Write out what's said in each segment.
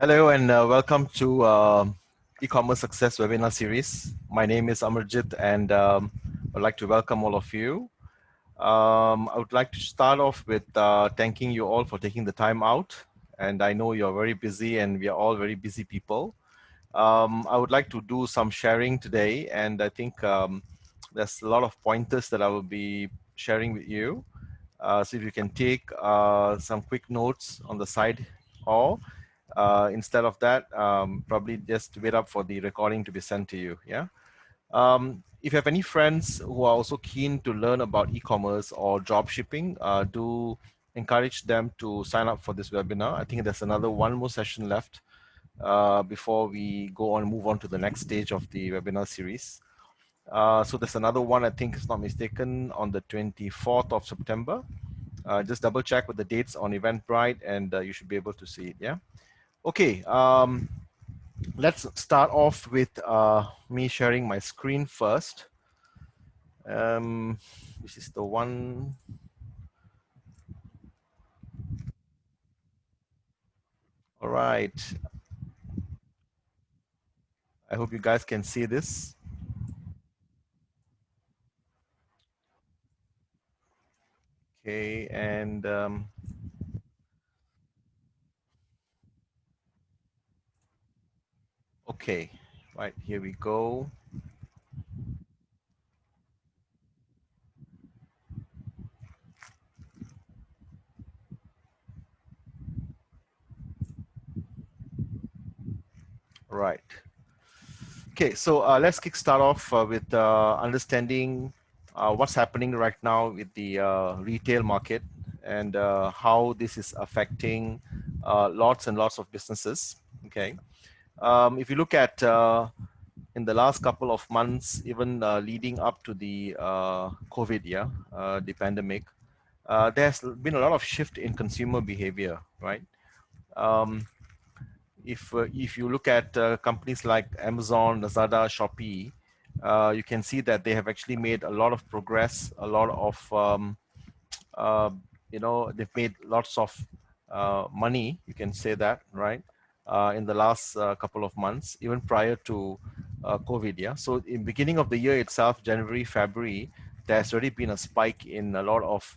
Hello and welcome to e-commerce success webinar series. My name is Amarjit and I'd like to welcome all of you. I would like to start off with thanking you all for taking the time out. And I know you're very busy and we are all very busy people. I would like to do some sharing today, and I think there's a lot of pointers that I will be sharing with you. So if you can take some quick notes on the side, or instead of that, probably just wait up for the recording to be sent to you. Yeah. If you have any friends who are also keen to learn about e-commerce or drop shipping, do encourage them to sign up for this webinar. I think there's another one more session left before we go on move on to the next stage of the webinar series. So there's another one, I think, if not mistaken, on the 24th of September. Just double check with the dates on Eventbrite and you should be able to see it. Yeah. Okay. Let's start off with me sharing my screen first. This is the one. All right. I hope you guys can see this. Okay, and okay, right, here we go. Right. Okay, so let's kickstart off with understanding what's happening right now with the retail market and how this is affecting lots and lots of businesses. Okay, if you look at in the last couple of months, even leading up to the COVID, the pandemic, there's been a lot of shift in consumer behavior, right? Um, if you look at companies like Amazon, Lazada, Shopee, you can see that they have actually made a lot of progress, a lot of uh, they've made lots of money. You can say that, right? In the last couple of months, even prior to COVID, yeah. So in beginning of the year itself, January, February, there's already been a spike in a lot of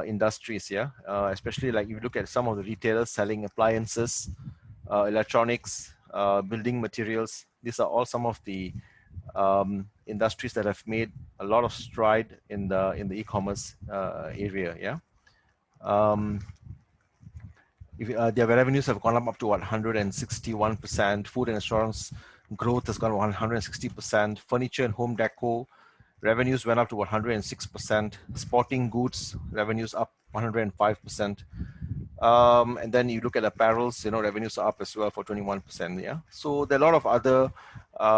industries, yeah. Especially like if you look at some of the retailers selling appliances, electronics, building materials. These are all some of the industries that have made a lot of stride in the e-commerce area. Yeah, their revenues have gone up to 161%. Food and restaurants growth has gone 160%. Furniture and home decor revenues went up to 106%. Sporting goods revenues up 105%. And then you look at apparels, revenues are up as well for 21%. Yeah. So there are a lot of other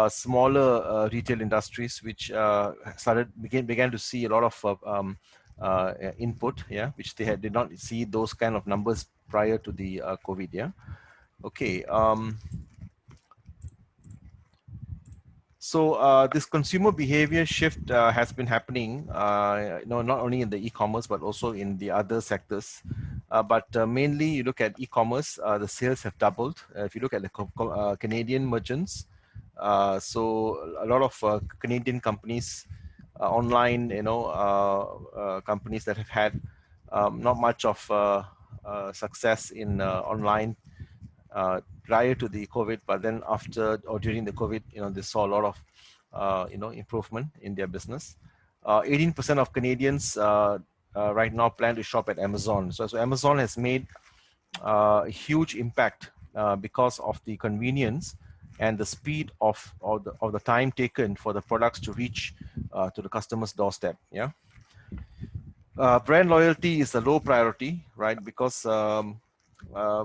smaller retail industries which began to see a lot of input. Yeah, which they did not see those kind of numbers prior to the COVID. Yeah. Okay. So this consumer behavior shift has been happening, not only in the e-commerce but also in the other sectors. But mainly, you look at e-commerce, the sales have doubled. If you look at the Canadian merchants, so a lot of Canadian companies, online, companies that have had not much of success in online prior to the COVID, but then after or during the COVID, they saw a lot of, improvement in their business. 18% of Canadians right now plan to shop at Amazon. So Amazon has made a huge impact because of the convenience and the speed of the time taken for the products to reach to the customer's doorstep. Yeah. Brand loyalty is a low priority, right? Because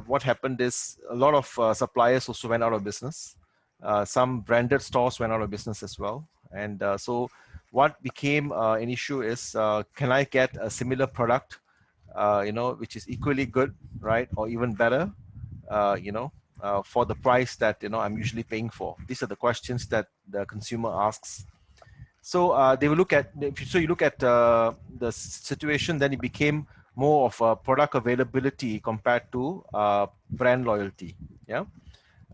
what happened is a lot of suppliers also went out of business. Some branded stores went out of business as well. And so what became an issue is, can I get a similar product, which is equally good, right? Or even better, for the price that, I'm usually paying for? These are the questions that the consumer asks. So they will look at, so you look at the situation, then it became more of a product availability compared to brand loyalty. Yeah.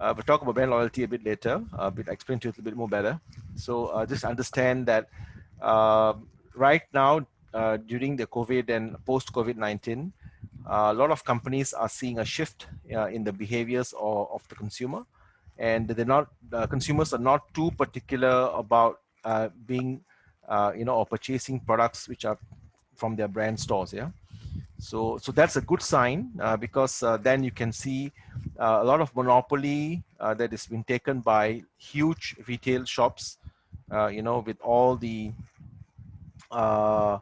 We'll talk about brand loyalty a bit later, but explain to you a little bit more better. So just understand that right now, during the COVID and post-COVID-19, a lot of companies are seeing a shift in the behaviors of the consumer, and they're not consumers are not too particular about being or purchasing products which are from their brand stores. Yeah, so that's a good sign, because then you can see a lot of monopoly that has been taken by huge retail shops, with all the uh,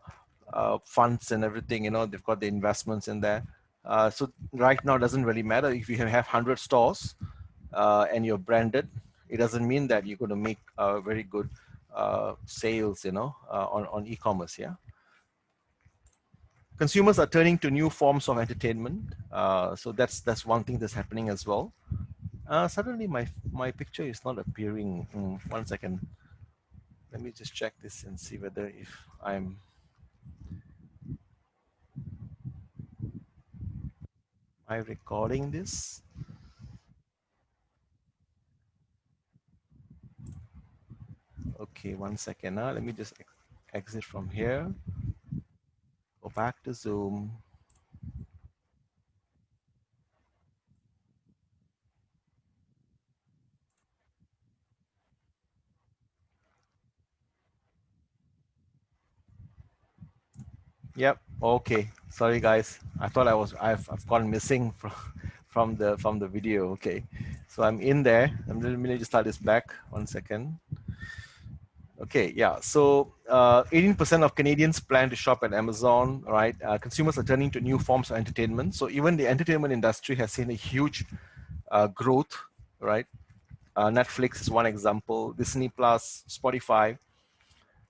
funds and everything. They've got the investments in there. So right now, it doesn't really matter if you have 100 stores and you're branded. It doesn't mean that you're going to make very good sales, on e-commerce. Yeah. Consumers are turning to new forms of entertainment. So that's one thing that's happening as well. Suddenly, my picture is not appearing. 1 second. Let me just check this and see whether if I recording this. Okay, 1 second. Let me just exit from here. Go back to Zoom. Yep. Okay. Sorry, guys. I thought I've gone missing from the video. Okay. So I'm in there. Let me just start this back. 1 second. Okay, yeah. So 18% of Canadians plan to shop at Amazon, right? Consumers are turning to new forms of entertainment. So even the entertainment industry has seen a huge growth, right? Netflix is one example, Disney Plus, Spotify.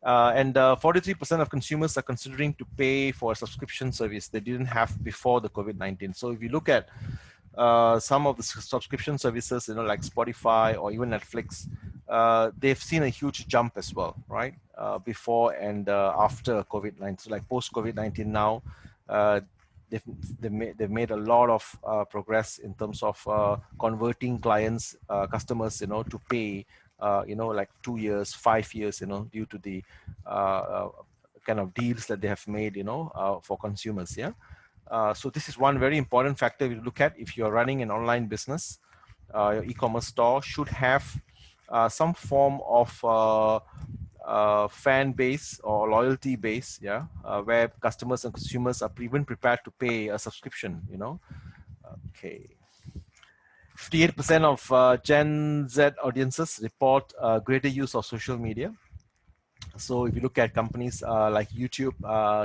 And 43% of consumers are considering to pay for a subscription service they didn't have before the COVID-19. So if you look at some of the subscription services, like Spotify or even Netflix, they've seen a huge jump as well, right? Before and after COVID-19. So like post COVID-19 now, uh, they've made a lot of progress in terms of converting clients, customers, to pay, like 2 years, 5 years, due to the kind of deals that they have made, for consumers. Yeah. So this is one very important factor we look at if you're running an online business. Your e-commerce store should have some form of fan base or loyalty base, yeah, where customers and consumers are even prepared to pay a subscription. Okay. 58% of Gen Z audiences report greater use of social media. So if you look at companies like YouTube,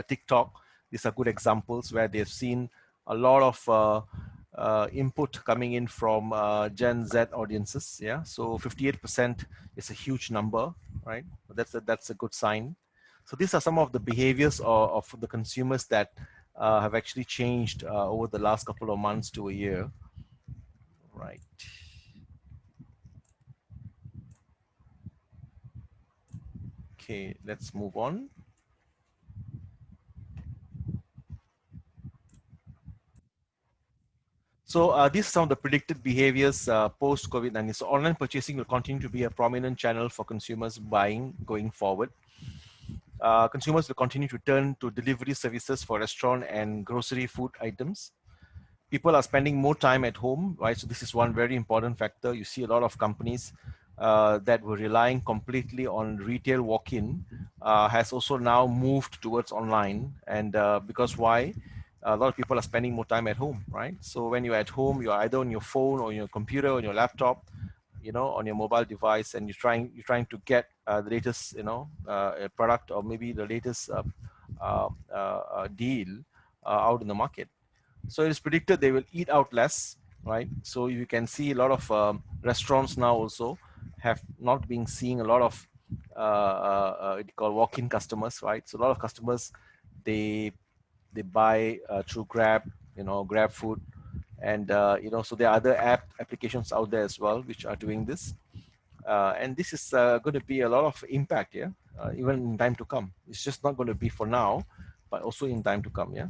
TikTok, these are good examples where they've seen a lot of input coming in from Gen Z audiences. Yeah, so 58% is a huge number, right? That's a good sign. So these are some of the behaviors of the consumers that have actually changed over the last couple of months to a year, right? Okay, let's move on. So these are some of the predicted behaviors post COVID-19. So online purchasing will continue to be a prominent channel for consumers buying going forward. Consumers will continue to turn to delivery services for restaurant and grocery food items. People are spending more time at home, right? So this is one very important factor. You see a lot of companies that were relying completely on retail walk-in has also now moved towards online. And because why? A lot of people are spending more time at home, right? So when you're at home, you're either on your phone or your computer or your laptop, on your mobile device, and you're trying to get the latest, product, or maybe the latest deal out in the market. So it is predicted they will eat out less, right? So you can see a lot of restaurants now also have not been seeing a lot of call walk-in customers, right? So a lot of customers, they buy through Grab, Grab food, and so there are other applications out there as well which are doing this, and this is going to be a lot of impact, yeah, even in time to come. It's just not going to be for now, but also in time to come, yeah.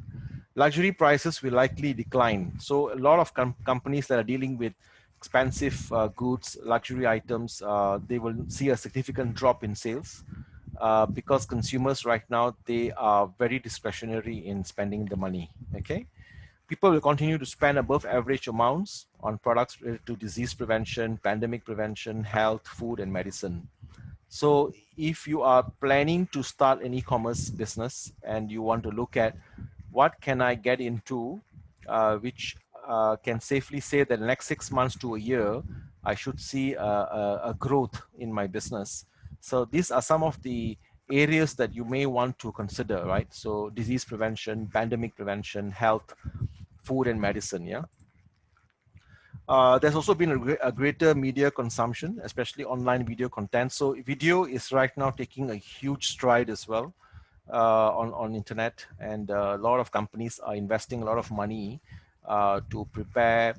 Luxury prices will likely decline. So a lot of companies that are dealing with expensive goods, luxury items, they will see a significant drop in sales because consumers right now, they are very discretionary in spending the money. Okay, people will continue to spend above average amounts on products related to disease prevention, pandemic prevention, health, food, and medicine. So if you are planning to start an e-commerce business and you want to look at what can I get into, which can safely say that the next 6 months to a year, I should see a growth in my business. So these are some of the areas that you may want to consider, right? So disease prevention, pandemic prevention, health, food, and medicine. Yeah. There's also been a greater media consumption, especially online video content. So video is right now taking a huge stride as well on internet, and a lot of companies are investing a lot of money to prepare,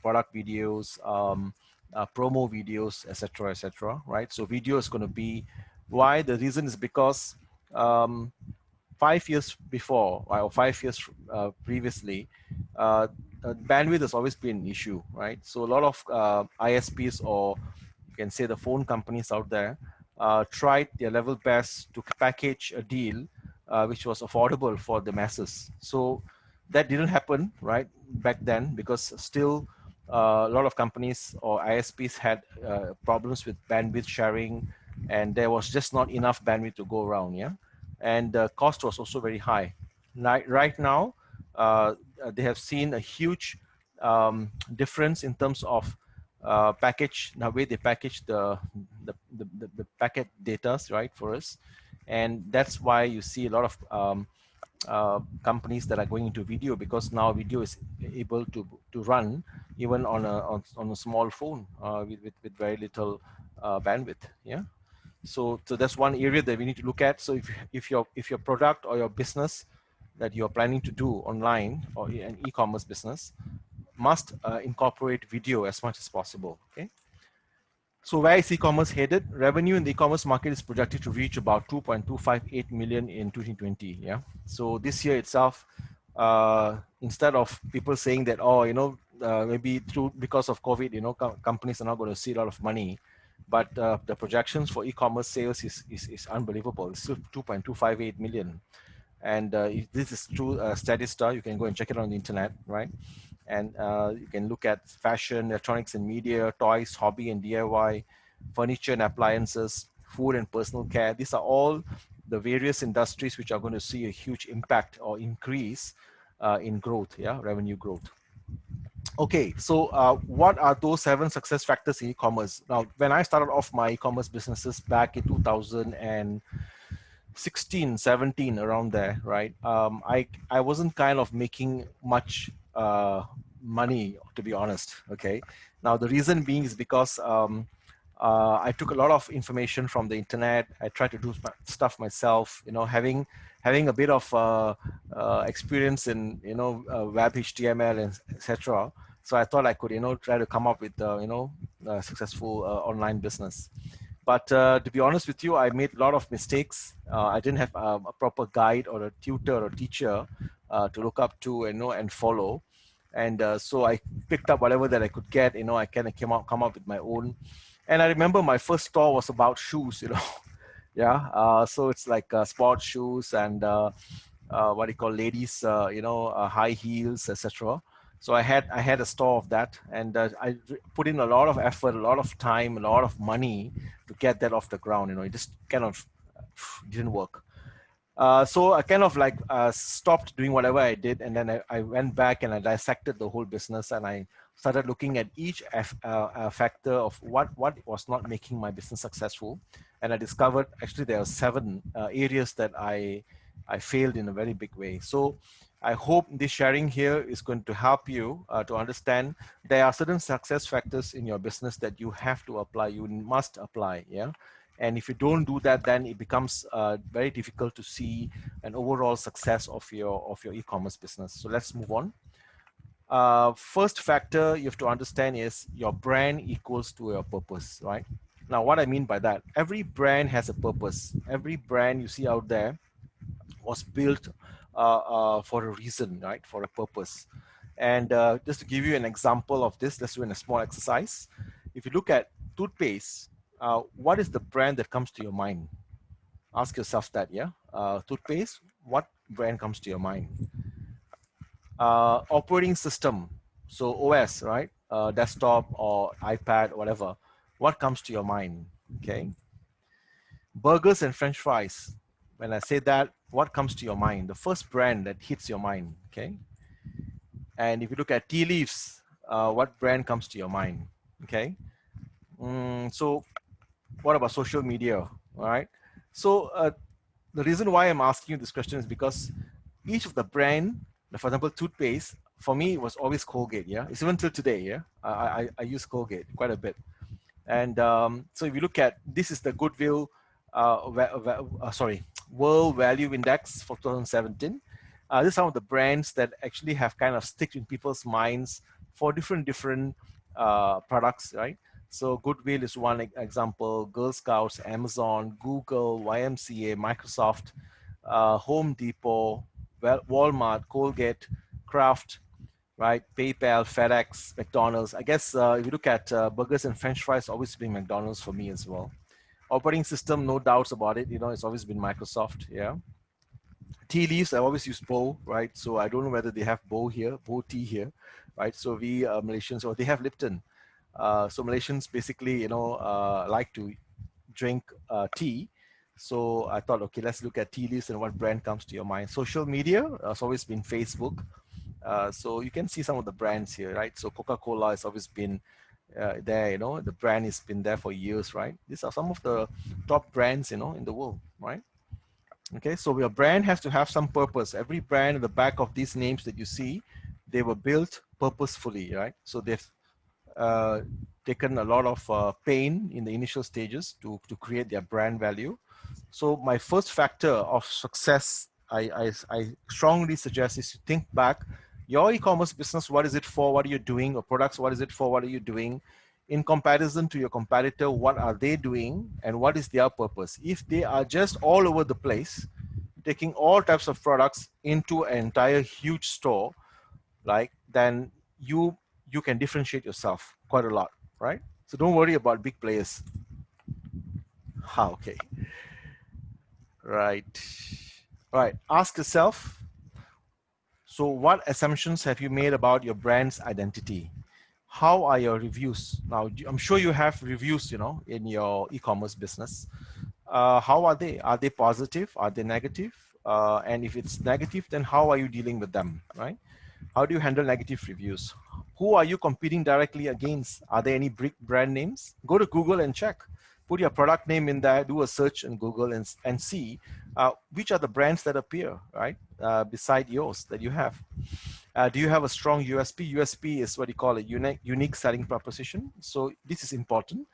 product videos, promo videos, etc., etc. Right? So video is going to be why the reason is because 5 years before or 5 years previously, bandwidth has always been an issue, right? So a lot of ISPs, or you can say the phone companies out there, tried their level best to package a deal which was affordable for the masses. So that didn't happen, right, back then, because still a lot of companies or ISPs had problems with bandwidth sharing, and there was just not enough bandwidth to go around. Yeah, and the cost was also very high. Right now, they have seen a huge difference in terms of package, the way they package the packet data, right, for us. And that's why you see a lot of companies that are going into video, because now video is able to run even on a small phone with very little bandwidth. Yeah. So that's one area that we need to look at. So if your product or your business that you're planning to do online, or an e-commerce business, must incorporate video as much as possible. Okay. So where is e-commerce headed? Revenue in the e-commerce market is projected to reach about 2.258 million in 2020. Yeah. So this year itself, instead of people saying that, oh, maybe because of COVID, companies are not going to see a lot of money, but the projections for e-commerce sales is unbelievable. It's still 2.258 million. And if this is true Statista, you can go and check it on the internet, right? And you can look at fashion, electronics and media, toys, hobby and DIY, furniture and appliances, food and personal care. These are all the various industries which are going to see a huge impact or increase in growth, yeah, revenue growth. Okay, so what are those 7 success factors in e-commerce? Now, when I started off my e-commerce businesses back in 2016, 17, around there, right? I wasn't kind of making much money, to be honest. Okay, now the reason being is because I took a lot of information from the internet. I tried to do stuff myself, having a bit of experience in web HTML and etc. So I thought I could try to come up with a successful online business. But to be honest with you, I made a lot of mistakes. I didn't have a proper guide or a tutor or teacher to look up to and follow. And so I picked up whatever that I could get. I kind of come up with my own. And I remember my first store was about shoes. Yeah. So it's like sports shoes and what do you call, ladies, high heels, etc. So I had a store of that, and I put in a lot of effort, a lot of time, a lot of money to get that off the ground. It just kind of didn't work. So I kind of like stopped doing whatever I did, and then I went back and I dissected the whole business, and I started looking at each factor of what was not making my business successful, and I discovered actually there are 7 areas that I failed in a very big way. So I hope this sharing here is going to help you to understand there are certain success factors in your business that you have to apply, you must apply. Yeah. And if you don't do that, then it becomes very difficult to see an overall success of your e-commerce business. So let's move on. First factor you have to understand is your brand equals to your purpose, right? Now, what I mean by that, every brand has a purpose. Every brand you see out there was built for a reason, right? For a purpose. And just to give you an example of this, let's do a small exercise. If you look at toothpaste, what is the brand that comes to your mind? Ask yourself that, yeah? Toothpaste, what brand comes to your mind? Operating system, so OS, right? Desktop or iPad, whatever. What comes to your mind? Okay. Burgers and French fries. When I say that, what comes to your mind? The first brand that hits your mind. Okay. And if you look at tea leaves, what brand comes to your mind? Okay. So what about social media? All right. So the reason why I'm asking you this question is because each of the brand, for example, toothpaste, for me it was always Colgate. Yeah, it's even till today. Yeah, I use Colgate quite a bit. And so if you look at this is the Goodwill, sorry, World Value Index for 2017. These are some of the brands that actually have kind of stick in people's minds for different products, right? So Goodwill is one example. Girl Scouts, Amazon, Google, YMCA, Microsoft, Home Depot, Walmart, Colgate, Kraft, right? PayPal, FedEx, McDonald's. I guess if you look at burgers and French fries, always been McDonald's for me as well. Operating system, no doubts about it. You know, it's always been Microsoft. Yeah. Tea leaves, I always use Bo, right? So I don't know whether they have Bo here, Bo tea here, right? So we Malaysians, or they have Lipton. So Malaysians basically, like to drink tea. So I thought, okay, let's look at tea leaves and what brand comes to your mind. Social media has always been Facebook. So you can see some of the brands here, right? So Coca-Cola has always been there, the brand has been there for years, right? These are some of the top brands, in the world, right? Okay, so your brand has to have some purpose. Every brand in the back of these names that you see, they were built purposefully, right? So they've uh, taken a lot of pain in the initial stages to create their brand value. So my first factor of success, I strongly suggest is to think back, your e-commerce business, what is it for? What are you doing? Or products, what is it for? What are you doing? In comparison to your competitor, what are they doing? And what is their purpose? If they are just all over the place, taking all types of products into an entire huge store, like, then you can differentiate yourself quite a lot, right? So don't worry about big players. Okay. Right. Right. Ask yourself, so what assumptions have you made about your brand's identity? How are your reviews? Now, I'm sure you have reviews, in your e-commerce business. How are they? Are they positive? Are they negative? And if it's negative, then how are you dealing with them, right? How do you handle negative reviews? Who are you competing directly against? Are there any big brand names? Go to Google and check. Put your product name in there, do a search in Google and see which are the brands that appear, right? Beside yours that you have. Do you have a strong USP? USP is what you call a unique selling proposition. So this is important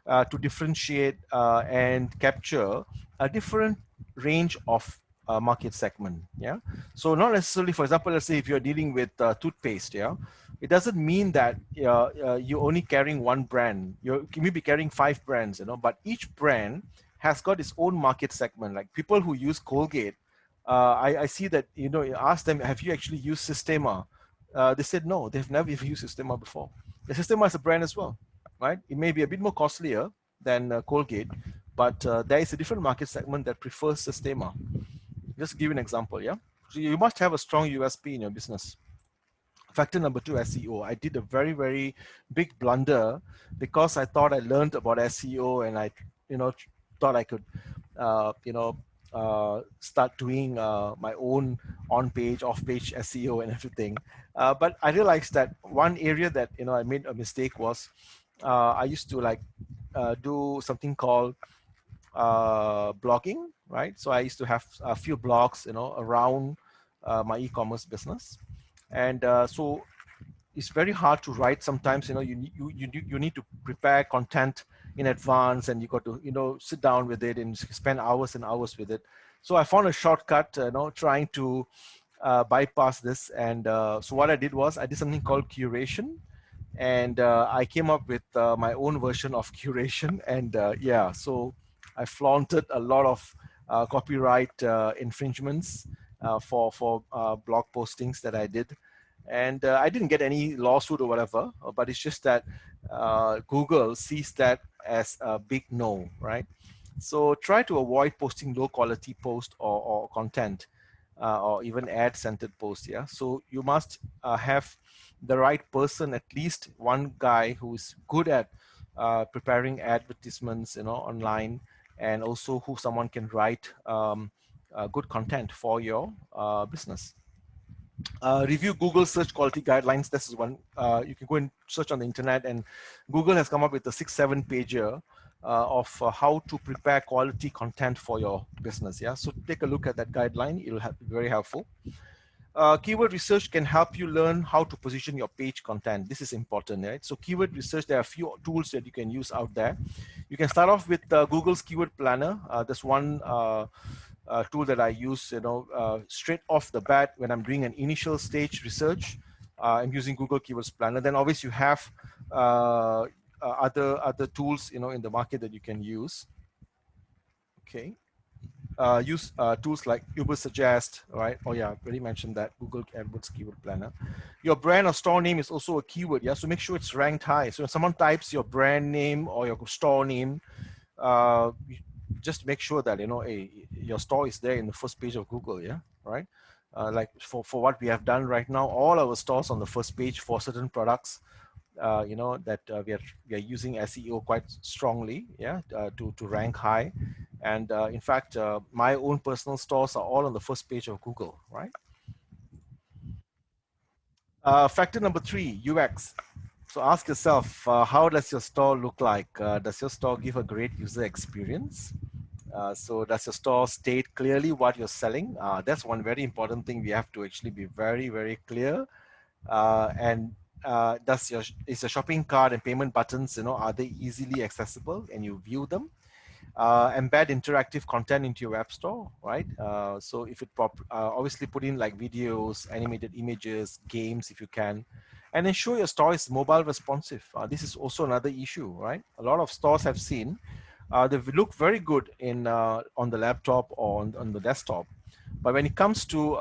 to differentiate and capture a different range of market segment. Yeah. So not necessarily, for example, let's say if you're dealing with toothpaste, yeah, it doesn't mean that you're only carrying one brand. You may be carrying 5 brands, but each brand has got its own market segment. Like people who use Colgate, I see that, you ask them, have you actually used Systema? They said no, they've never used Systema before. The Systema is a brand as well, right? It may be a bit more costlier than Colgate, but there is a different market segment that prefers Systema. Just to give you an example, yeah? So you must have a strong USP in your business. Factor number 2, SEO. I did a very, very big blunder because I thought I learned about SEO and I, thought I could, start doing my own on-page, off-page SEO and everything. But I realized that one area that, I made a mistake was I used to do something called blogging, right? So I used to have a few blogs, around my e-commerce business. And so it's very hard to write sometimes. You need to prepare content in advance, and you got to sit down with it and spend hours and hours with it. So I found a shortcut, trying to bypass this. And so what I did was I did something called curation, and I came up with my own version of curation. And yeah, so I flaunted a lot of copyright infringements for blog postings that I did. And I didn't get any lawsuit or whatever, but it's just that Google sees that as a big no, right? So try to avoid posting low quality post or content or even ad centered posts. Yeah. So you must have the right person, at least one guy who's good at preparing advertisements, online, and also who someone can write good content for your business. Review Google search quality guidelines. This is one. You can go and search on the internet, and Google has come up with a 6-7 pager of how to prepare quality content for your business. Yeah, so take a look at that guideline. It'll be very helpful. Keyword research can help you learn how to position your page content. This is important, right? So keyword research, there are a few tools that you can use out there. You can start off with Google's Keyword Planner. There's one tool that I use, straight off the bat when I'm doing an initial stage research. I'm using Google Keywords Planner. Then obviously you have other tools, in the market that you can use. Okay. Use tools like Uber Suggest, right? Oh yeah, I already mentioned that. Google AdWords Keyword Planner. Your brand or store name is also a keyword, yeah? So make sure it's ranked high. So if someone types your brand name or your store name, uh, just make sure that, your store is there in the first page of Google, yeah, right? Like for what we have done right now, all our stores on the first page for certain products, that we are using SEO quite strongly, yeah, to rank high. And in fact, my own personal stores are all on the first page of Google, right? Factor number 3, UX. So ask yourself, how does your store look like? Does your store give a great user experience? So does your store state clearly what you're selling? That's one very important thing. We have to actually be very, very clear. And is your shopping cart and payment buttons, are they easily accessible and you view them? Embed interactive content into your web store, right? So if obviously put in like videos, animated images, games if you can, and ensure your store is mobile responsive. This is also another issue, right? A lot of stores have seen they look very good in on the laptop or on the desktop, but when it comes to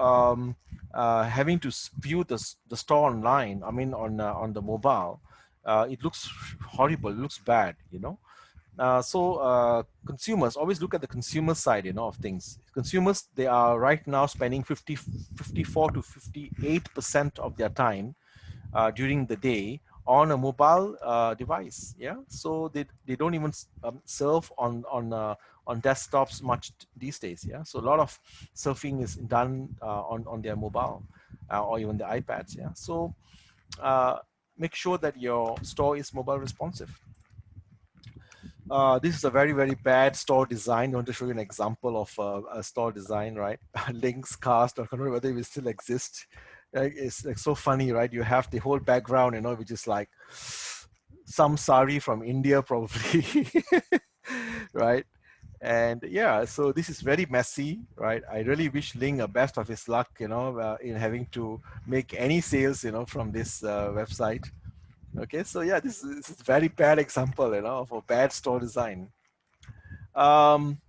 having to view the store online, I mean on the mobile, it looks horrible. It looks bad, so consumers, always look at the consumer side, of things. Consumers, they are right now spending 54 to 58% of their time during the day on a mobile device. Yeah, so they don't even surf on desktops much these days. Yeah, so a lot of surfing is done on their mobile or even the iPads. Yeah, so uh, make sure that your store is mobile responsive. This is a very, very bad store design. I want to show you an example of a store design, right? Links cast, I don't know whether it will still exist. It's like so funny, right? You have the whole background, which is like some sari from India, probably, right? And yeah, so this is very messy, right? I really wish Ling a best of his luck, in having to make any sales, from this website. Okay, so yeah, this is very bad example, of a bad store design. Um,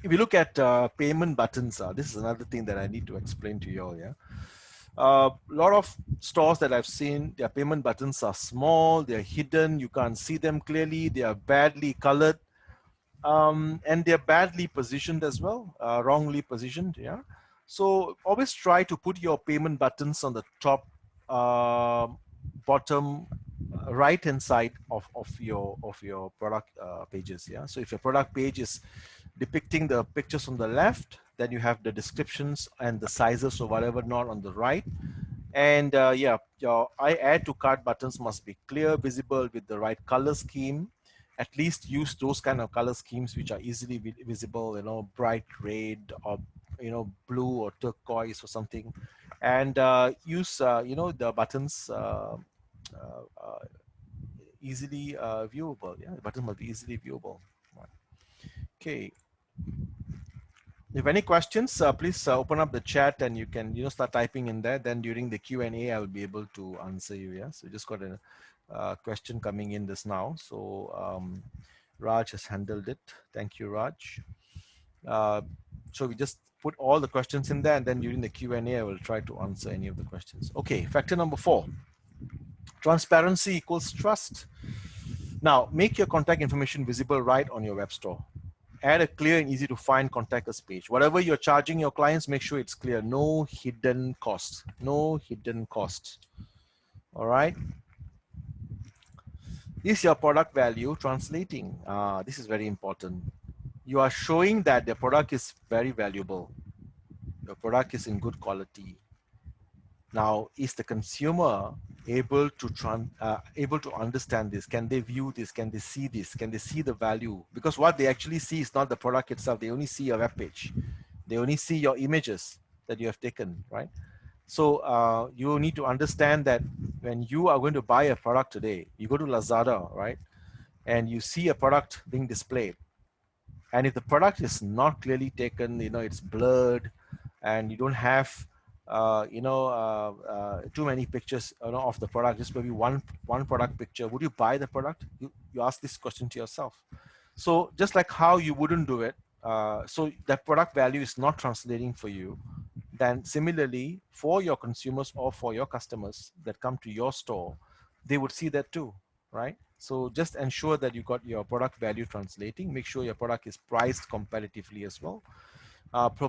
if you look at payment buttons, this is another thing that I need to explain to you all. Yeah, a lot of stores that I've seen, their payment buttons are small, they're hidden, you can't see them clearly, they are badly colored, and they're badly positioned as well, wrongly positioned. Yeah, so always try to put your payment buttons on the top, bottom, right hand side of your product pages. Yeah, so if your product page is depicting the pictures on the left, then you have the descriptions and the sizes or whatever not on the right. And yeah, your I add to cart buttons must be clear, visible with the right color scheme. At least use those kind of color schemes which are easily visible, bright red or blue or turquoise or something. And use the buttons easily viewable. Yeah, the button must be easily viewable. Right. Okay. If any questions, please open up the chat and you can start typing in there. Then during the Q&A, I will be able to answer you. Yeah. So just got a question coming in this now. So Raj has handled it. Thank you, Raj. So we just put all the questions in there, and then during the Q&A, I will try to answer any of the questions. Okay, factor number 4, transparency equals trust. Now, make your contact information visible right on your web store. Add a clear and easy to find contact us page. Whatever you're charging your clients, make sure it's clear. No hidden costs. No hidden costs. All right. Is your product value translating? This is very important. You are showing that the product is very valuable. Your product is in good quality. Now, is the consumer able to understand this? Can they view this? Can they see this? Can they see the value? Because what they actually see is not the product itself. They only see a web page. They only see your images that you have taken, right? So you need to understand that when you are going to buy a product today, you go to Lazada, right? And you see a product being displayed. And if the product is not clearly taken, it's blurred, and you don't have too many pictures of the product, just maybe one product picture, would you buy the product? You ask this question to yourself. So just like how you wouldn't do it, so that product value is not translating for you, then similarly for your consumers or for your customers that come to your store, they would see that too, right? So just ensure that you got your product value translating. Make sure your product is priced competitively as well.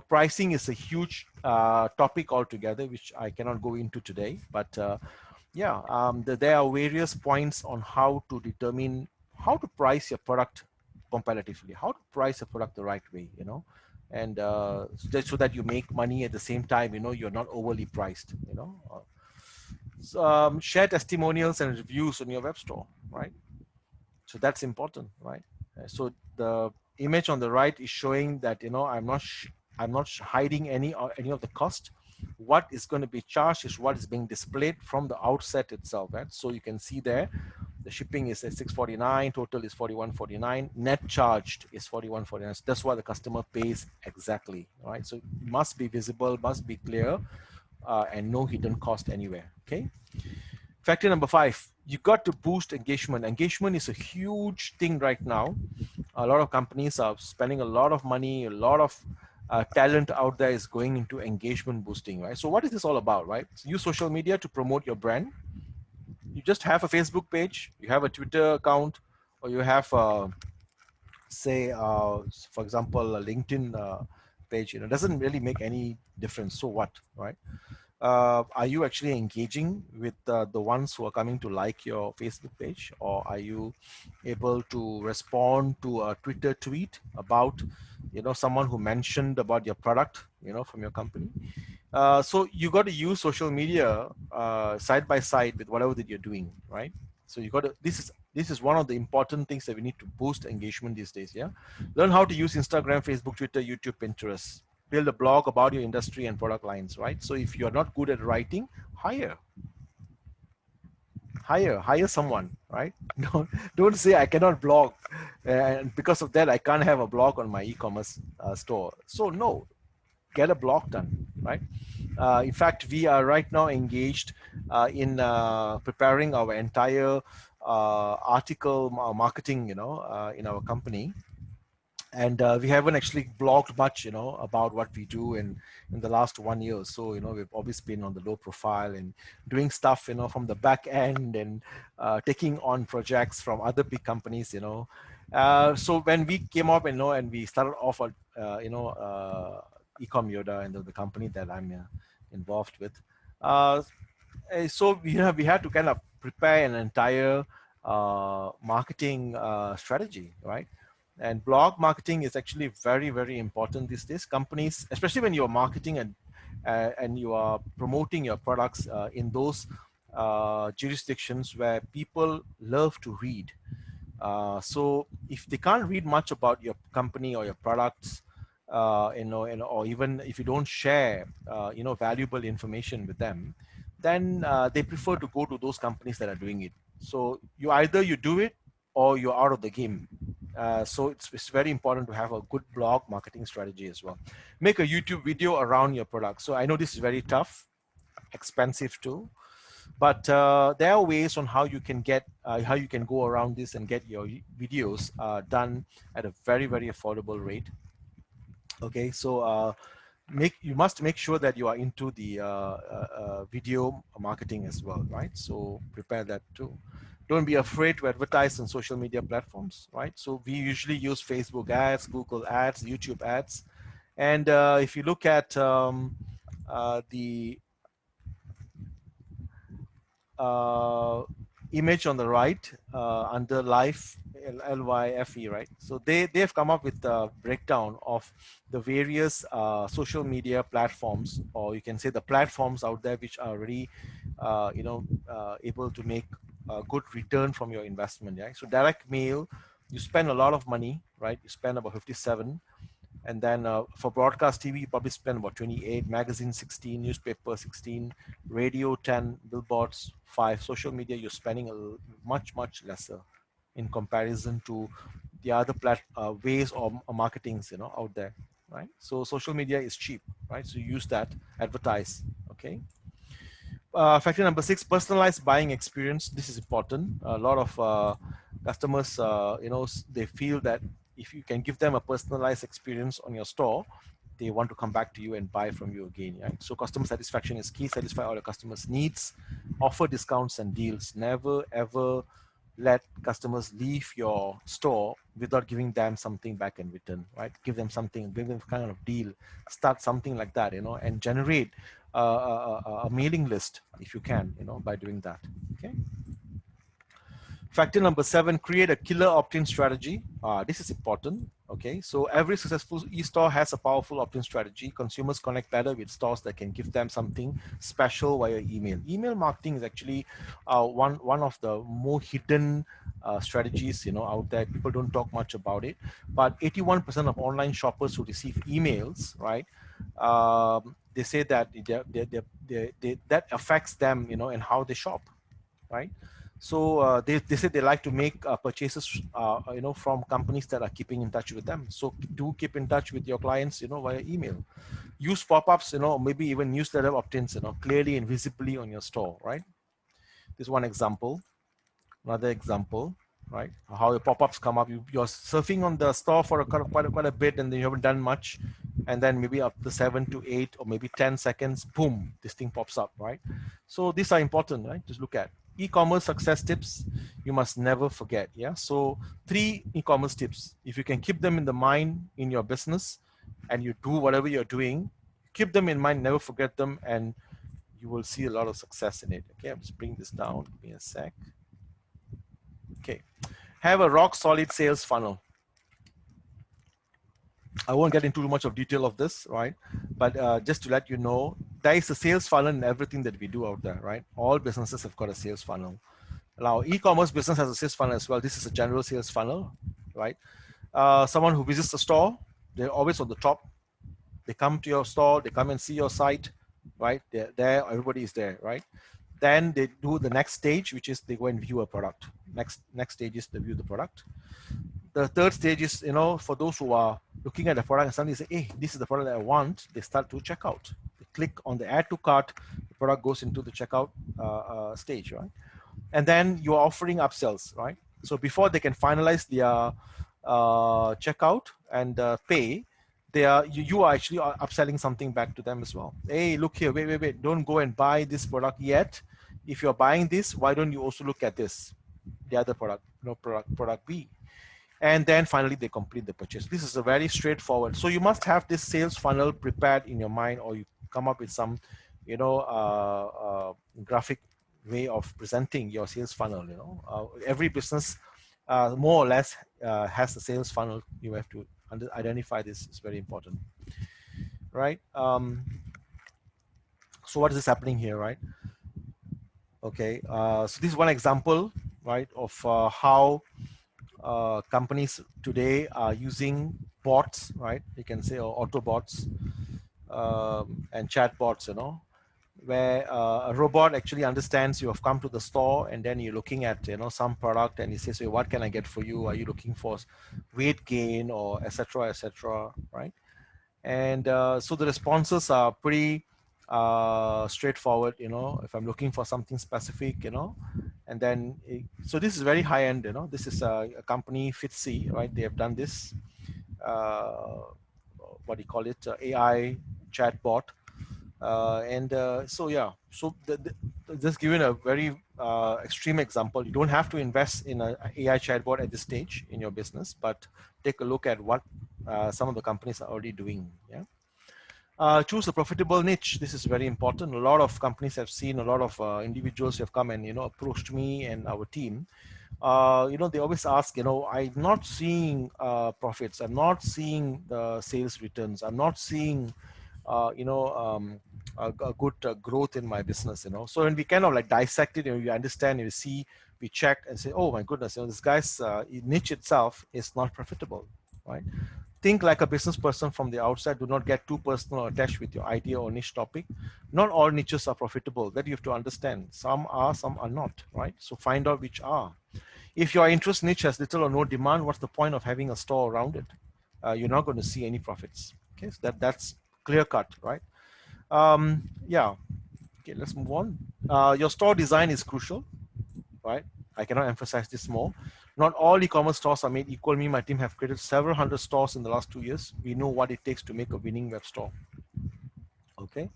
Pricing is a huge topic altogether, which I cannot go into today. But there are various points on how to determine how to price your product competitively, how to price a product the right way, and just so that you make money at the same time, you're not overly priced, share testimonials and reviews on your web store, right? So that's important, right? So the image on the right is showing that I'm not hiding any of the cost. What is going to be charged is what is being displayed from the outset itself, right? So you can see there the shipping is at 649, total is 4149, net charged is 4149. So that's what the customer pays exactly, right? So it must be visible, must be clear, and no hidden cost anywhere. Okay. Factor number 5, you got to boost engagement. Engagement is a huge thing right now. A lot of companies are spending a lot of money, a lot of talent out there is going into engagement boosting, right? So what is this all about, right? So use social media to promote your brand. You just have a Facebook page, you have a Twitter account, or you have, say, for example, a LinkedIn page. It doesn't really make any difference. So what, right? Are you actually engaging with the ones who are coming to like your Facebook page, or are you able to respond to a Twitter tweet about someone who mentioned about your product from your company? So you got to use social media side by side with whatever that you're doing, right? So you got to, this is one of the important things that we need to boost engagement these days. Yeah, learn how to use Instagram, Facebook, Twitter, YouTube, Pinterest. Build a blog about your industry and product lines, right? So if you're not good at writing, hire someone, right? Don't say I cannot blog, and because of that I can't have a blog on my e-commerce store. So no, get a blog done, right? In fact, we are right now engaged in preparing our entire article marketing, in our company. And we haven't actually blogged much, about what we do in the last 1 year. So, we've always been on the low profile and doing stuff, from the back end, and taking on projects from other big companies, So when we came up, and we started off at, eComYoda, and the company that I'm involved with. So we had to kind of prepare an entire marketing strategy, right? And blog marketing is actually very, very important these days. Companies, especially when you're marketing and you are promoting your products in those jurisdictions where people love to read. So if they can't read much about your company or your products, or even if you don't share, valuable information with them, then they prefer to go to those companies that are doing it. So you do it or you're out of the game. So it's very important to have a good blog marketing strategy as well. Make a YouTube video around your product. So I know this is very tough, expensive too, but there are ways on how you can go around this and get your videos done at a very, very affordable rate. Okay, so you must make sure that you are into the video marketing as well, right? So prepare that too. Don't be afraid to advertise on social media platforms, right? So we usually use Facebook ads, Google ads, YouTube ads. And if you look at the uh, image on the right under life, LYFE, right? So they've come up with a breakdown of the various social media platforms, or you can say the platforms out there which are already able to make a good return from your investment. Yeah. So direct mail, you spend a lot of money, right? You spend about 57. And then for broadcast TV, you probably spend about 28, magazine 16, newspaper 16, radio 10, billboards 5, social media, you're spending much lesser in comparison to the other ways of marketings, out there, right? So social media is cheap, right? So you use that, advertise, okay? Factor number 6, personalized buying experience. This is important. A lot of customers, they feel that if you can give them a personalized experience on your store, they want to come back to you and buy from you again. Right? So customer satisfaction is key. Satisfy all your customers' needs. Offer discounts and deals. Never ever let customers leave your store without giving them something back in return, right? Give them something, give them kind of deal, start something like that, and generate a mailing list if you can, by doing that. Okay. Factor number 7, create a killer opt-in strategy. This is important. Okay, so every successful e-store has a powerful opt-in strategy. Consumers connect better with stores that can give them something special via email. Email marketing is actually one of the more hidden strategies, out there. People don't talk much about it, but 81% of online shoppers who receive emails, right? They say that that affects them, and how they shop, right? So they say they like to make purchases, from companies that are keeping in touch with them. So do keep in touch with your clients, via email. Use pop-ups, maybe even newsletter opt-ins, clearly and visibly on your store, right? This is one example. Another example, right? How the pop-ups come up. You're surfing on the store for quite a bit, and then you haven't done much, and then maybe up to 7 to 8 or maybe 10 seconds, boom, this thing pops up, right? So these are important, right? Just look at e-commerce success tips. You must never forget. Yeah. So 3 e-commerce tips. If you can keep them in the mind in your business, and you do whatever you're doing, keep them in mind, never forget them, and you will see a lot of success in it. Okay, I'm just bring this down. Give me a sec. Okay, have a rock solid sales funnel. I won't get into too much of detail of this, right? But just to let you know, there is a sales funnel in everything that we do out there, right? All businesses have got a sales funnel. Now, e-commerce business has a sales funnel as well. This is a general sales funnel, right? Someone who visits the store, they're always on the top. They come to your store, they come and see your site, right? They're there, everybody is there, right? Then they do the next stage, which is they go and view a product. Next stage is they view the product. The third stage is, for those who are looking at the product and suddenly say, hey, this is the product that I want, they start to check out. They click on the add to cart, the product goes into the checkout stage, right? And then you're offering upsells, right? So before they can finalize their checkout and pay, you are actually upselling something back to them as well. Hey, look here, wait, don't go and buy this product yet. If you're buying this, why don't you also look at this, the other product, product B? And then finally they complete the purchase. This is a very straightforward. So you must have this sales funnel prepared in your mind, or you come up with some, graphic way of presenting your sales funnel. Every business more or less has a sales funnel. You have to identify this. It's very important, right? So what is happening here, right? Okay, so this is one example, right, of how companies today are using bots, right? You can say, or auto bots and chat bots, where a robot actually understands you have come to the store, and then you're looking at, some product, and he says, hey, what can I get for you? Are you looking for weight gain, or etc., right? And so the responses are pretty straightforward. If I'm looking for something specific, and then so this is very high end. This is a company, Fitzy, right? They have done this what do you call it, AI chatbot. So yeah, so just giving a very extreme example, you don't have to invest in an AI chatbot at this stage in your business, but take a look at what some of the companies are already doing. Yeah. Choose a profitable niche. This is very important. A lot of companies have seen, a lot of individuals have come and approached me and our team. They always ask, I'm not seeing profits. I'm not seeing the sales returns. I'm not seeing, a good growth in my business. So when we kind of like dissect it, you understand, you see, we check and say, oh my goodness, this guy's niche itself is not profitable, right? Think like a business person from the outside. Do not get too personal or attached with your idea or niche topic. Not all niches are profitable. That you have to understand. Some are, some are not, right? So find out which are. If your interest niche has little or no demand, what's the point of having a store around it? You're not going to see any profits. Okay, so that's clear cut, right? Yeah. Okay, let's move on. Your store design is crucial, right? I cannot emphasize this more. Not all e-commerce stores are made equal. Me and my team have created several hundred stores in the last 2 years. We know what it takes to make a winning web store. Okay.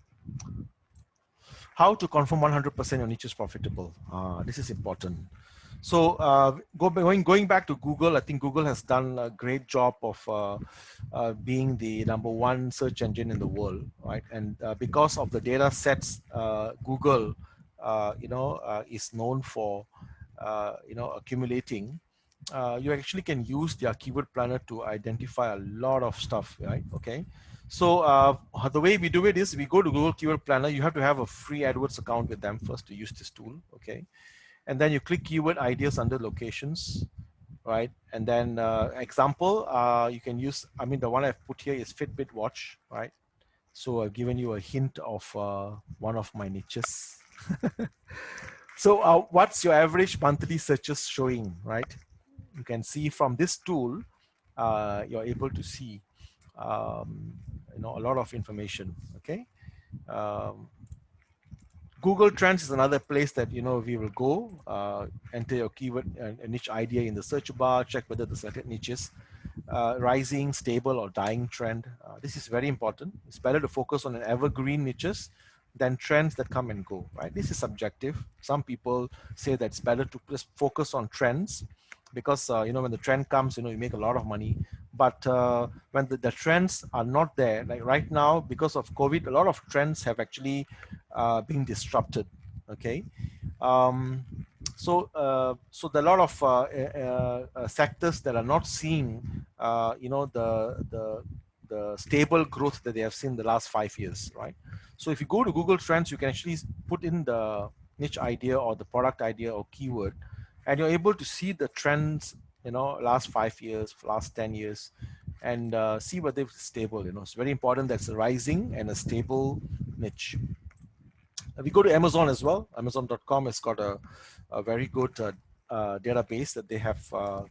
How to confirm 100% your niche is profitable? This is important. So going back to Google, I think Google has done a great job of being the #1 search engine in the world, right? And because of the data sets, Google, is known for, accumulating. You actually can use their keyword planner to identify a lot of stuff, right? Okay. So the way we do it is we go to Google Keyword Planner. You have to have a free AdWords account with them first to use this tool, okay? And then you click keyword ideas under locations, right? And then example, you can use, the one I've put here is Fitbit watch, right? So I've given you a hint of one of my niches. So what's your average monthly searches showing, right? You can see from this tool, you're able to see, a lot of information, okay? Um, Google Trends is another place that we will go. Enter your keyword niche idea in the search bar. Check whether the selected niche is rising, stable, or dying trend. This is very important. It's better to focus on an evergreen niches than trends that come and go. Right? This is subjective. Some people say that it's better to just focus on trends because when the trend comes, you make a lot of money. But when the trends are not there, like right now, because of COVID, a lot of trends have actually been disrupted. Okay, so there are a lot of sectors that are not seeing, the stable growth that they have seen the last 5 years, right? So if you go to Google Trends, you can actually put in the niche idea or the product idea or keyword, and you're able to see the trends, last 5 years, last 10 years, and see whether it's stable. It's very important that's a rising and a stable niche. We go to Amazon as well. Amazon.com has got a very good database that they have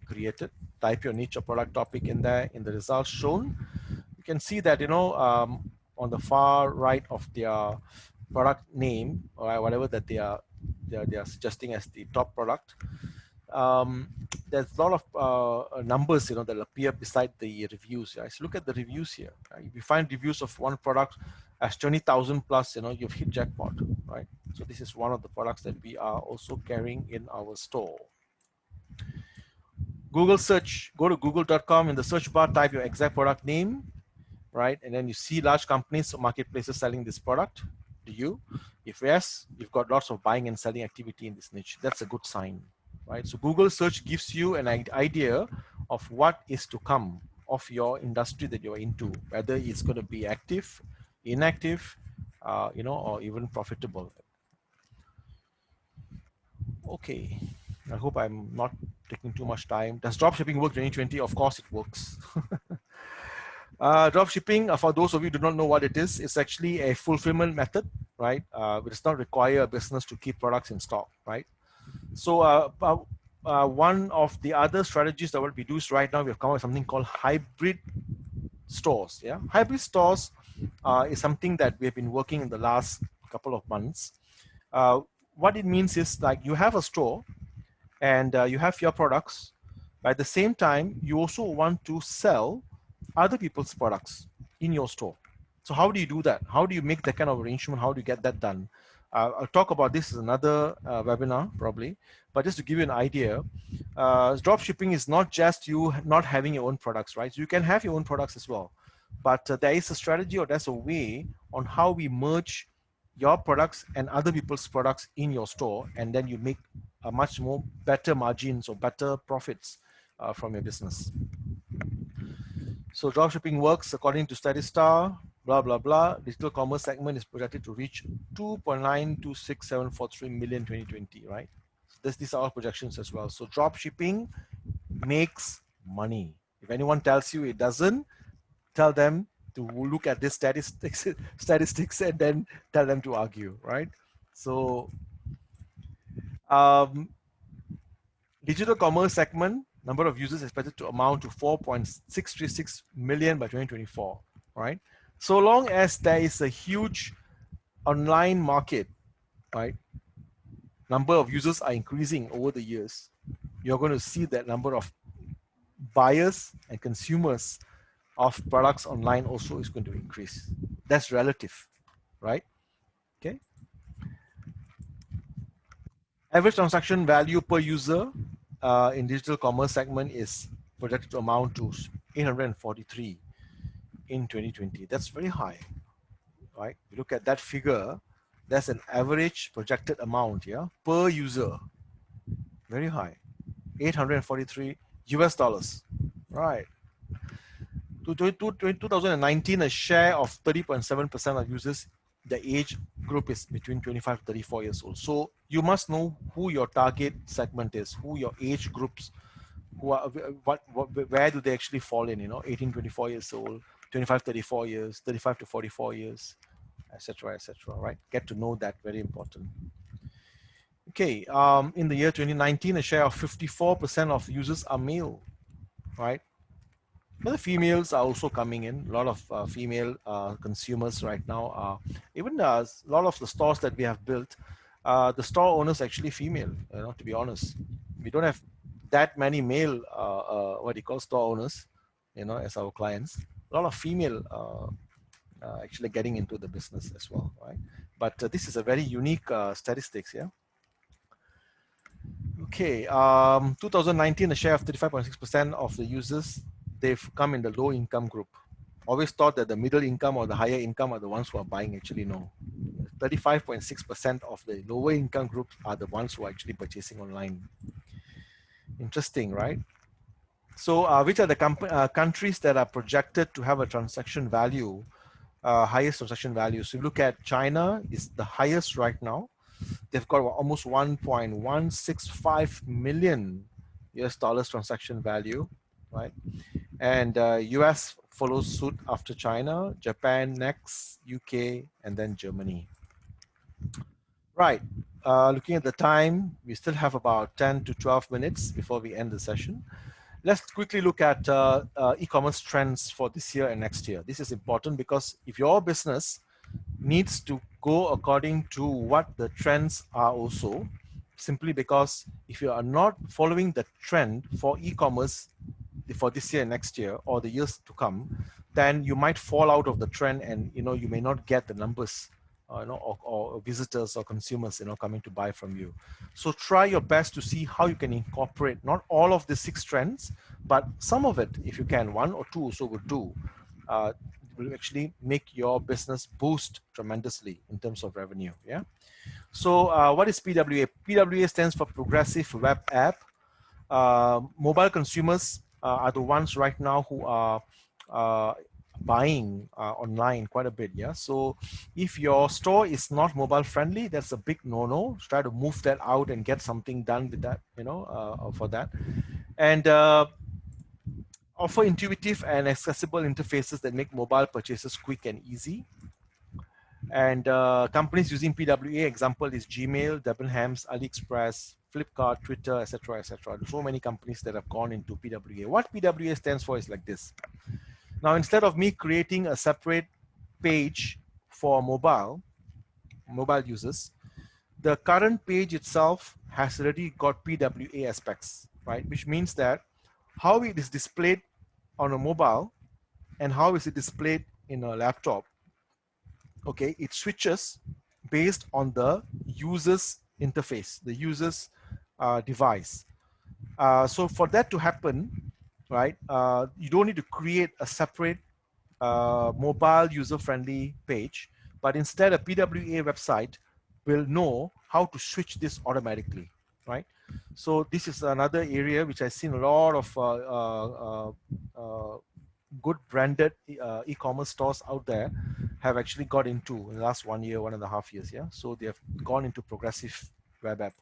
created. Type your niche or product topic in there. In the results shown, you can see that on the far right of their product name or whatever that they are suggesting as the top product, there's a lot of numbers that will appear beside the reviews. Right? So look at the reviews here. Right? If you find reviews of one product as 20,000 plus, you've hit jackpot, right? So this is one of the products that we are also carrying in our store. Google search, go to google.com. In the search bar, type your exact product name, right? And then you see large companies or marketplaces selling this product. Do you? If yes, you've got lots of buying and selling activity in this niche. That's a good sign, right? So Google search gives you an idea of what is to come of your industry that you're into, whether it's going to be active, inactive, or even profitable. Okay, I hope I'm not taking too much time. Does dropshipping work 2020? Of course it works. Dropshipping, for those of you who do not know what it is, it's actually a fulfillment method, right? It does not require a business to keep products in stock, right? So one of the other strategies that what we do is right now, we've come up with something called hybrid stores. Yeah, hybrid stores is something that we have been working in the last couple of months. What it means is like you have a store and you have your products. But at the same time, you also want to sell other people's products in your store. So how do you do that? How do you make that kind of arrangement? How do you get that done? I'll talk about this in another webinar probably, but just to give you an idea, drop shipping is not just you not having your own products, right? So you can have your own products as well, but there is a strategy or there's a way on how we merge your products and other people's products in your store, and then you make a much more better margins or better profits from your business. So dropshipping works according to Statista, blah, blah, blah. Digital commerce segment is projected to reach 2.926743 million 2020, right? So these are our projections as well. So dropshipping makes money. If anyone tells you it doesn't, tell them to look at this statistics and then tell them to argue, right? So digital commerce segment, number of users expected to amount to 4.636 million by 2024, right? So long as there is a huge online market, right, number of users are increasing over the years, you're going to see that number of buyers and consumers of products online also is going to increase. That's relative, right? Okay. Average transaction value per user in digital commerce segment is projected to amount to 843 in 2020. That's very high, right? You look at that figure, that's an average projected amount, yeah, per user. Very high, 843 US dollars, right? To 2019, a share of 30.7% of users, the age group is between 25 to 34 years old. So you must know who your target segment is, who your age groups, who are, where do they actually fall in, 18, 24 years old, 25, 34 years, 35 to 44 years, etc., etc., right? Get to know that, very important. Okay, in the year 2019, a share of 54% of users are male, right? But the females are also coming in. A lot of female consumers right now. Even a lot of the stores that we have built, the store owners actually female. To be honest, we don't have that many male what you call store owners, as our clients. A lot of female actually getting into the business as well, right? But this is a very unique statistics, yeah. Okay, 2019, a share of 35.6% of the users, they've come in the low income group. Always thought that the middle income or the higher income are the ones who are buying. Actually, no. 35.6% of the lower income group are the ones who are actually purchasing online. Interesting, right? So which are the countries that are projected to have a transaction value, highest transaction value? So you look at China, is the highest right now. They've got almost 1.165 million US dollars transaction value, right? And US follows suit after China, Japan next, UK, and then Germany. Right. Looking at the time, we still have about 10 to 12 minutes before we end the session. Let's quickly look at e-commerce trends for this year and next year. This is important because if your business needs to go according to what the trends are also, simply because if you are not following the trend for e-commerce for this year and next year or the years to come, then you might fall out of the trend and you may not get the numbers or visitors or consumers coming to buy from you. So try your best to see how you can incorporate not all of the 6 trends, but some of it, if you can, 1 or 2 also would do. Will actually make your business boost tremendously in terms of revenue. Yeah. So what is PWA? PWA stands for Progressive Web App. Mobile consumers are the ones right now who are buying online quite a bit. Yeah. So if your store is not mobile friendly, that's a big no-no. Try to move that out and get something done with that, for that. And offer intuitive and accessible interfaces that make mobile purchases quick and easy. And companies using PWA, example is Gmail, Debenhams, AliExpress, Flipkart, Twitter, etc., etc. So many companies that have gone into PWA. What PWA stands for is like this. Now, instead of me creating a separate page for mobile users, the current page itself has already got PWA aspects, right? Which means that how it is displayed on a mobile and how is it displayed in a laptop Okay, it switches based on the user's interface, the user's device. So for that to happen, right, you don't need to create a separate mobile user-friendly page, but instead a PWA website will know how to switch this automatically, right? So this is another area which I've seen a lot of good branded e-commerce stores out there have actually got into in the last 1 year, 1.5 years. Yeah, so they have gone into progressive web app.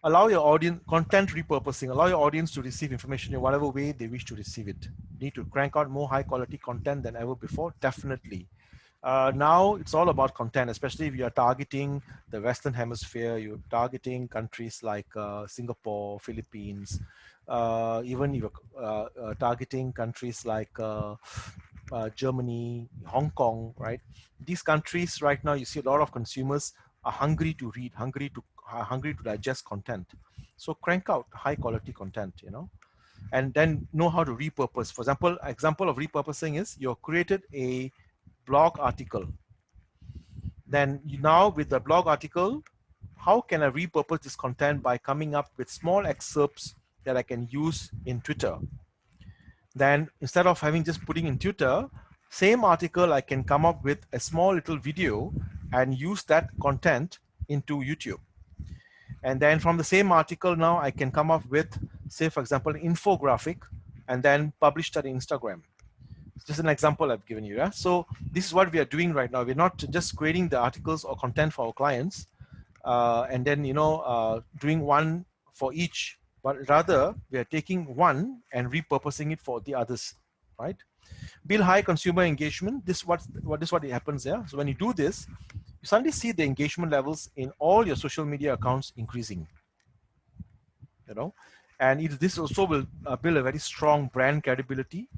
Allow your audience content repurposing. Allow your audience to receive information in whatever way they wish to receive it. Need to crank out more high quality content than ever before? Definitely. Now it's all about content, especially if you are targeting the Western Hemisphere. You're targeting countries like Singapore, Philippines, even you're targeting countries like Germany, Hong Kong, right? These countries right now, you see a lot of consumers are hungry to read, hungry to digest content. So crank out high quality content, and then know how to repurpose. For example of repurposing is you created a blog article. Then now with the blog article, how can I repurpose this content by coming up with small excerpts that I can use in Twitter? Then instead of having just putting in Twitter, same article, I can come up with a small little video and use that content into YouTube. And then from the same article now I can come up with, say for example, an infographic and then publish that in Instagram. It's just an example I've given you. Yeah? So this is what we are doing right now. We're not just creating the articles or content for our clients and then doing one for each, but rather we are taking one and repurposing it for the others, right? Build high consumer engagement. What happens there. So when you do this, you suddenly see the engagement levels in all your social media accounts increasing, and this also will build a very strong brand credibility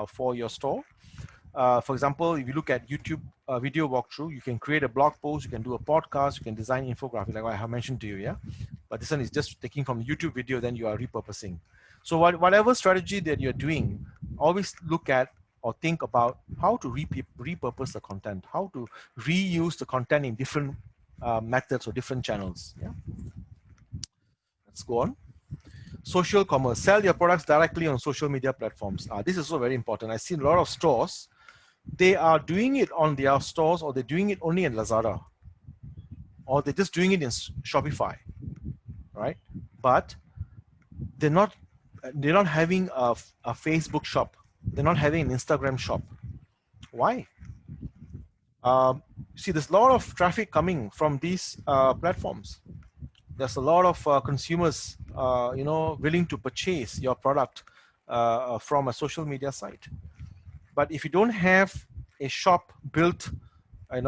for your store. For example, if you look at YouTube video walkthrough, you can create a blog post, you can do a podcast, you can design infographic like I have mentioned to you, yeah. But this one is just taking from the YouTube video, then you are repurposing. So whatever strategy that you're doing, always look at or think about how to repurpose the content, how to reuse the content in different methods or different channels. Yeah. Let's go on. Social commerce. Sell your products directly on social media platforms. This is also very important. I see a lot of stores, they are doing it on their stores, or they're doing it only in Lazada, or they're just doing it in Shopify, right? But they're not having a Facebook shop. They're not having an Instagram shop. Why? See, there's a lot of traffic coming from these platforms. There's a lot of consumers, willing to purchase your product from a social media site. But if you don't have a shop built, with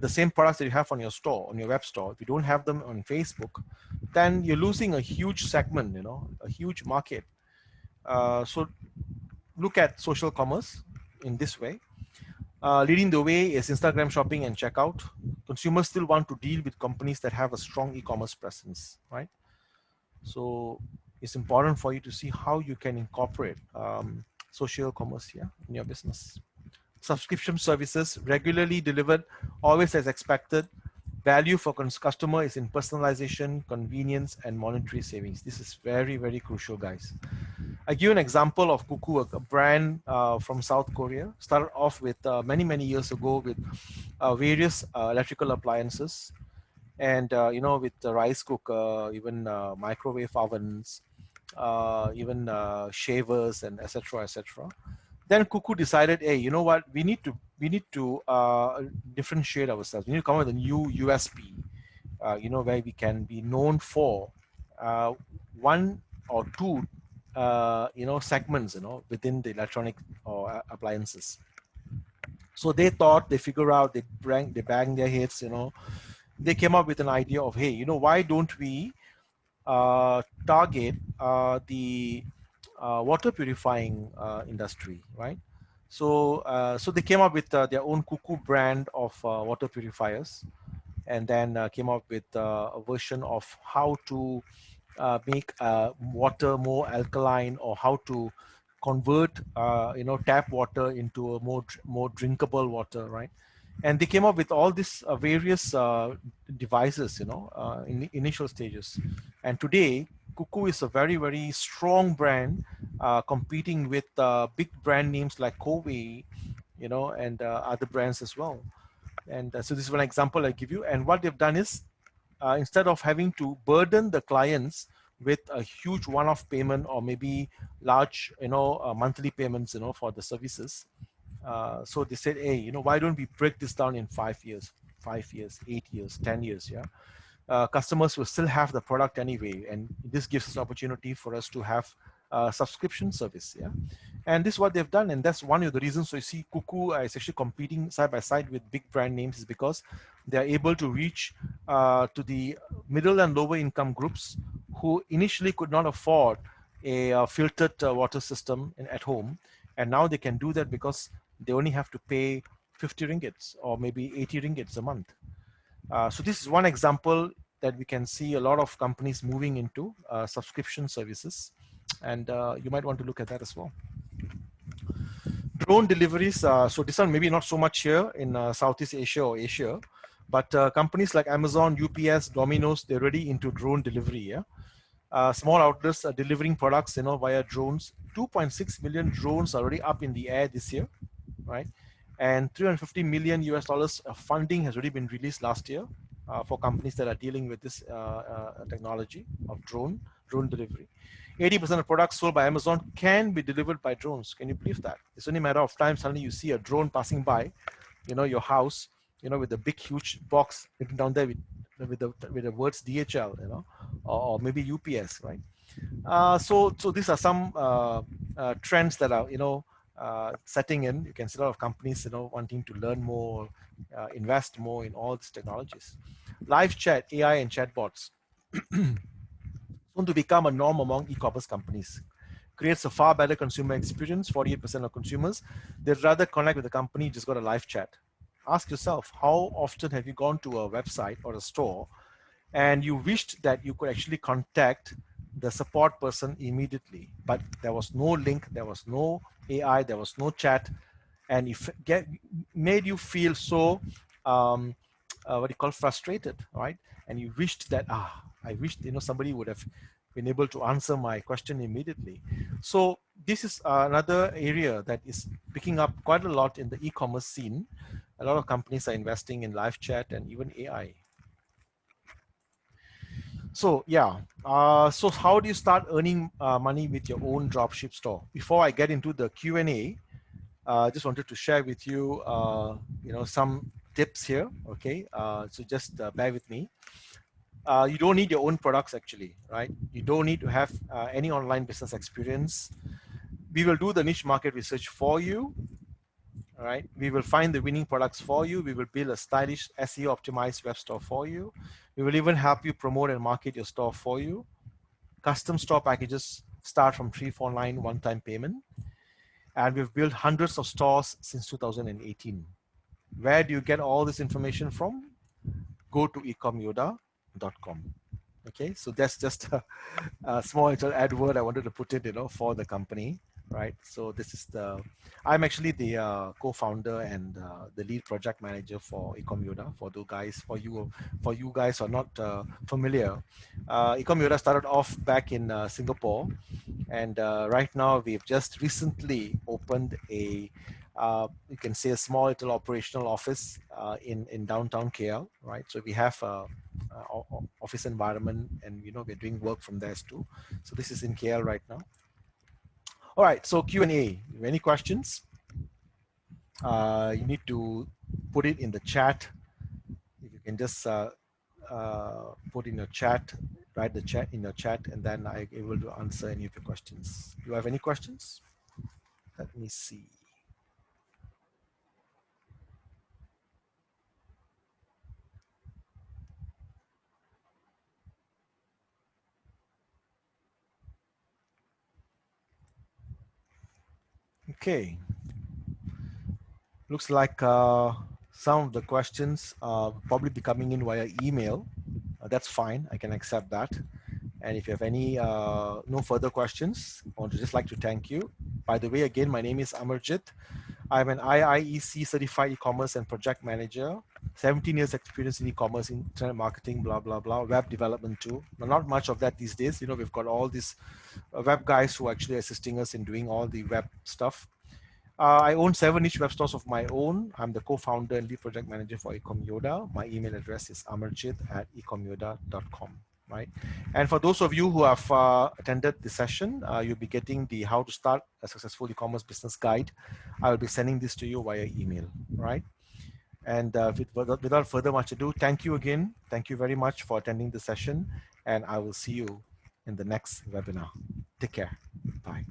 the same products that you have on your store, on your web store, if you don't have them on Facebook, then you're losing a huge segment, a huge market. So look at social commerce in this way. Leading the way is Instagram shopping and checkout. Consumers still want to deal with companies that have a strong e-commerce presence, right? So it's important for you to see how you can incorporate social commerce here in your business. Subscription services regularly delivered, always as expected. Value for customer is in personalization, convenience, and monetary savings. This is very, very crucial, guys. I give an example of Kuku, a brand from South Korea. Started off with many, many years ago with various electrical appliances, and with the rice cooker, even microwave ovens, even shavers, and etc. etc. Then Kuku decided, hey, you know what? We need to differentiate ourselves. We need to come up with a new USP, where we can be known for one or two, segments, within the electronic or appliances. So they thought, they figure out, they bang their heads, they came up with an idea of, hey, why don't we target the water purifying industry, right? So they came up with their own Kuku brand of water purifiers, and then came up with a version of how to make water more alkaline, or how to convert tap water into a more drinkable water, right? And they came up with all these various devices, in the initial stages. And today, Cuckoo is a very, very strong brand, competing with big brand names like Kobe, and other brands as well. And so this is one example I give you. And what they've done is, instead of having to burden the clients with a huge one-off payment or maybe large, monthly payments, for the services, so they said, hey, why don't we break this down in 5 years, 5 years, 8 years, 10 years, yeah? Customers will still have the product anyway, and this gives us opportunity for us to have a subscription service, yeah. And this is what they've done, and that's one of the reasons. So you see, Cuckoo is actually competing side by side with big brand names, is because they are able to reach to the middle and lower income groups who initially could not afford a filtered water system at home, and now they can do that because they only have to pay 50 ringgits or maybe 80 ringgits a month. So this is one example that we can see a lot of companies moving into subscription services, and you might want to look at that as well. Drone deliveries. So this one maybe not so much here in Southeast Asia or Asia, but companies like Amazon, UPS, Domino's, they're already into drone delivery. Yeah, small outlets are delivering products, via drones. 2.6 million drones are already up in the air this year, right? And 350 million US dollars of funding has already been released last year for companies that are dealing with this technology of drone delivery. 80% of products sold by Amazon can be delivered by drones. Can you believe that? It's only a matter of time. Suddenly you see a drone passing by, your house, with a big, huge box written down there with the words DHL, or maybe UPS, right? So these are some trends that are, setting in. You can see a lot of companies, wanting to learn more, invest more in all these technologies. Live chat, AI, and chatbots soon to become a norm among e-commerce companies. Creates a far better consumer experience. 48% of consumers, they'd rather connect with a company just got a live chat. Ask yourself, how often have you gone to a website or a store and you wished that you could actually contact the support person immediately, but there was no link, there was no AI, there was no chat, and it made you feel so what do you call, frustrated, right? And you wished that I wished somebody would have been able to answer my question immediately. So this is another area that is picking up quite a lot in the e-commerce scene. A lot of companies are investing in live chat and even AI. So yeah, so how do you start earning money with your own dropship store? Before I get into the Q&A, just wanted to share with you, some tips here. Okay, so just bear with me. You don't need your own products actually, right? You don't need to have any online business experience. We will do the niche market research for you. All right, we will find the winning products for you. We will build a stylish SEO optimized web store for you. We will even help you promote and market your store for you. Custom store packages start from 349 one-time payment. And we've built hundreds of stores since 2018. Where do you get all this information from? Go to eComYoda.com. Okay, so that's just a small little ad word I wanted to put it, for the company, right? So this is I'm actually the co-founder and the lead project manager for eComYoda. For you guys who are not familiar, eComYoda started off back in Singapore, and right now we've just recently opened a you can say a small little operational office in downtown KL, right? So we have office environment, and we're doing work from there too. So this is in KL right now. All right, so Q&A. Any questions? You need to put it in the chat. If you can just put in your chat, write the chat in your chat, and then I'm able to answer any of your questions. Do you have any questions? Let me see. Okay. Looks like some of the questions probably be coming in via email. That's fine. I can accept that. And if you have any no further questions, I would just like to thank you. By the way, again, my name is Amarjit. I'm an IIEC certified e-commerce and project manager. 17 years experience in e-commerce, internet marketing, blah, blah, blah, web development too. Not much of that these days. We've got all these web guys who are actually assisting us in doing all the web stuff. I own 7 niche web stores of my own. I'm the co-founder and lead project manager for eComYoda. My email address is amarjit@ecomyoda.com. Right, and for those of you who have attended the session, you'll be getting the how to start a successful e-commerce business guide. I will be sending this to you via email. Right, and without further much ado, thank you again. Thank you very much for attending the session, and I will see you in the next webinar. Take care. Bye.